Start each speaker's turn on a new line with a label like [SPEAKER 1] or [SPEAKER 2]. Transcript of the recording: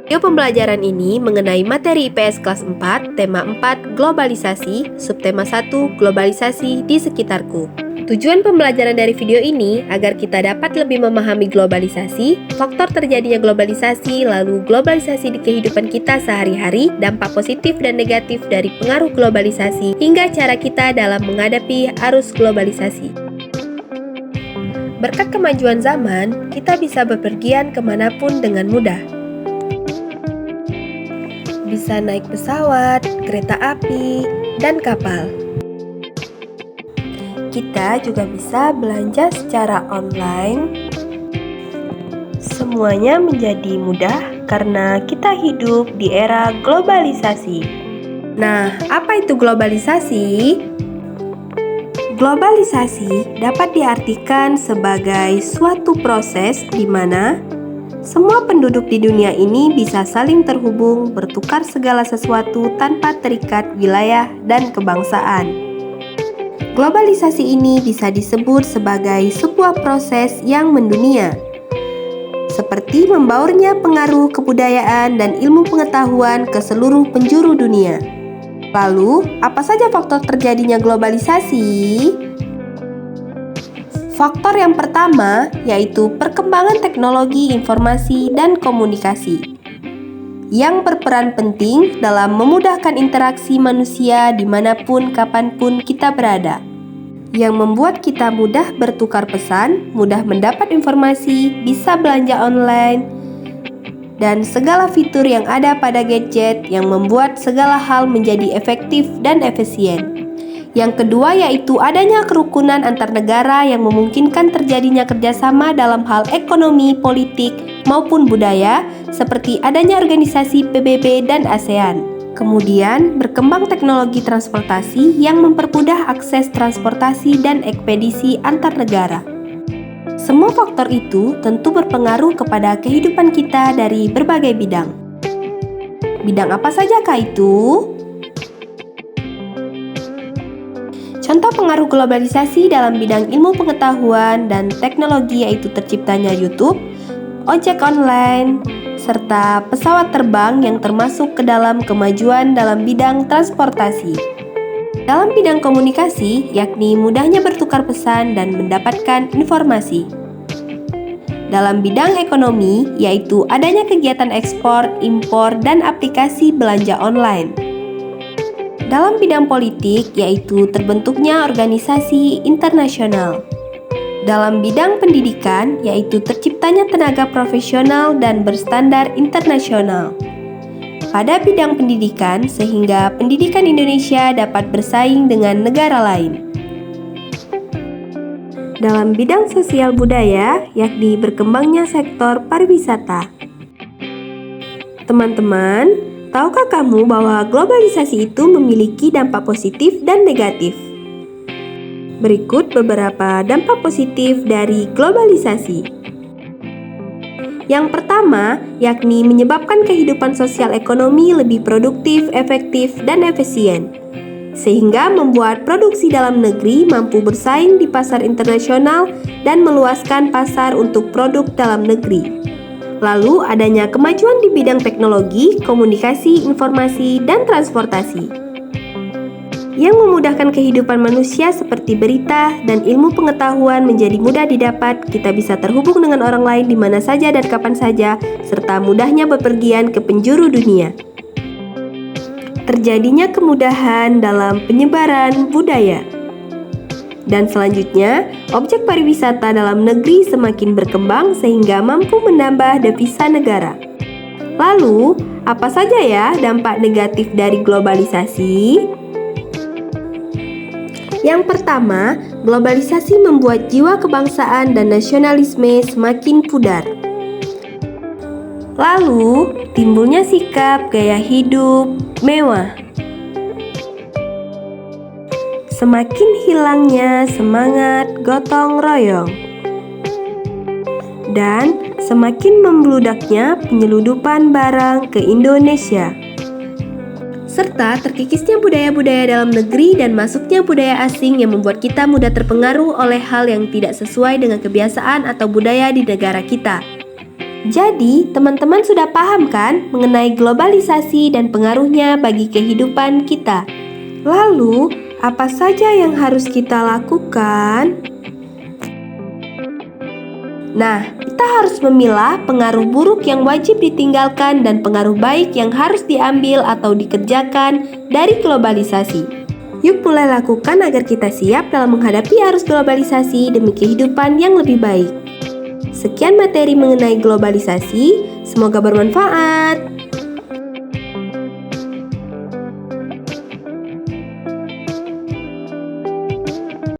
[SPEAKER 1] Video pembelajaran ini mengenai materi IPS kelas 4, tema 4, globalisasi, subtema 1, globalisasi di sekitarku. Tujuan pembelajaran dari video ini agar kita dapat lebih memahami globalisasi, faktor terjadinya globalisasi, lalu globalisasi di kehidupan kita sehari-hari, dampak positif dan negatif dari pengaruh globalisasi, hingga cara kita dalam menghadapi arus globalisasi. Berkat kemajuan zaman, kita bisa bepergian kemanapun dengan mudah. Bisa naik pesawat, kereta api, dan kapal. Kita juga bisa belanja secara online. Semuanya menjadi mudah karena kita hidup di era globalisasi. Nah, apa itu globalisasi? Globalisasi dapat diartikan sebagai suatu proses di mana semua penduduk di dunia ini bisa saling terhubung, bertukar segala sesuatu tanpa terikat wilayah dan kebangsaan. Globalisasi ini bisa disebut sebagai sebuah proses yang mendunia, seperti membaurnya pengaruh kebudayaan dan ilmu pengetahuan ke seluruh penjuru dunia. Lalu, apa saja faktor terjadinya globalisasi? Faktor yang pertama yaitu perkembangan teknologi informasi dan komunikasi yang berperan penting dalam memudahkan interaksi manusia dimanapun kapanpun kita berada, yang membuat kita mudah bertukar pesan, mudah mendapat informasi, bisa belanja online, dan segala fitur yang ada pada gadget yang membuat segala hal menjadi efektif dan efisien. Yang kedua yaitu adanya kerukunan antar negara yang memungkinkan terjadinya kerjasama dalam hal ekonomi, politik, maupun budaya, seperti adanya organisasi PBB dan ASEAN. Kemudian, berkembang teknologi transportasi yang mempermudah akses transportasi dan ekspedisi antar negara. Semua faktor itu tentu berpengaruh kepada kehidupan kita dari berbagai bidang. Bidang apa sajakah itu? Contoh pengaruh globalisasi dalam bidang ilmu pengetahuan dan teknologi yaitu terciptanya YouTube, ojek online, serta pesawat terbang yang termasuk ke dalam kemajuan dalam bidang transportasi. Dalam bidang komunikasi, yakni mudahnya bertukar pesan dan mendapatkan informasi. Dalam bidang ekonomi, yaitu adanya kegiatan ekspor, impor, dan aplikasi belanja online. Dalam bidang politik, yaitu terbentuknya organisasi internasional. Dalam bidang pendidikan, yaitu terciptanya tenaga profesional dan berstandar internasional. Pada bidang pendidikan, sehingga pendidikan Indonesia dapat bersaing dengan negara lain. Dalam bidang sosial budaya, yakni berkembangnya sektor pariwisata. Teman-teman, tahukah kamu bahwa globalisasi itu memiliki dampak positif dan negatif? Berikut beberapa dampak positif dari globalisasi. Yang pertama, yakni menyebabkan kehidupan sosial ekonomi lebih produktif, efektif, dan efisien, sehingga membuat produksi dalam negeri mampu bersaing di pasar internasional dan meluaskan pasar untuk produk dalam negeri. Lalu adanya kemajuan di bidang teknologi, komunikasi, informasi, dan transportasi yang memudahkan kehidupan manusia seperti berita dan ilmu pengetahuan menjadi mudah didapat. Kita bisa terhubung dengan orang lain di mana saja dan kapan saja, serta mudahnya bepergian ke penjuru dunia. Terjadinya kemudahan dalam penyebaran budaya. Dan selanjutnya, objek pariwisata dalam negeri semakin berkembang sehingga mampu menambah devisa negara. Lalu, apa saja ya dampak negatif dari globalisasi? Yang pertama, globalisasi membuat jiwa kebangsaan dan nasionalisme semakin pudar. Lalu, timbulnya sikap gaya hidup mewah. Semakin hilangnya semangat gotong royong. Dan semakin membludaknya penyeludupan barang ke Indonesia. Serta terkikisnya budaya-budaya dalam negeri dan masuknya budaya asing yang membuat kita mudah terpengaruh oleh hal yang tidak sesuai dengan kebiasaan atau budaya di negara kita. Jadi, teman-teman sudah paham kan mengenai globalisasi dan pengaruhnya bagi kehidupan kita? Lalu, apa saja yang harus kita lakukan? Nah, kita harus memilah pengaruh buruk yang wajib ditinggalkan dan pengaruh baik yang harus diambil atau dikerjakan dari globalisasi. Yuk mulai lakukan agar kita siap dalam menghadapi arus globalisasi demi kehidupan yang lebih baik. Sekian materi mengenai globalisasi, semoga bermanfaat.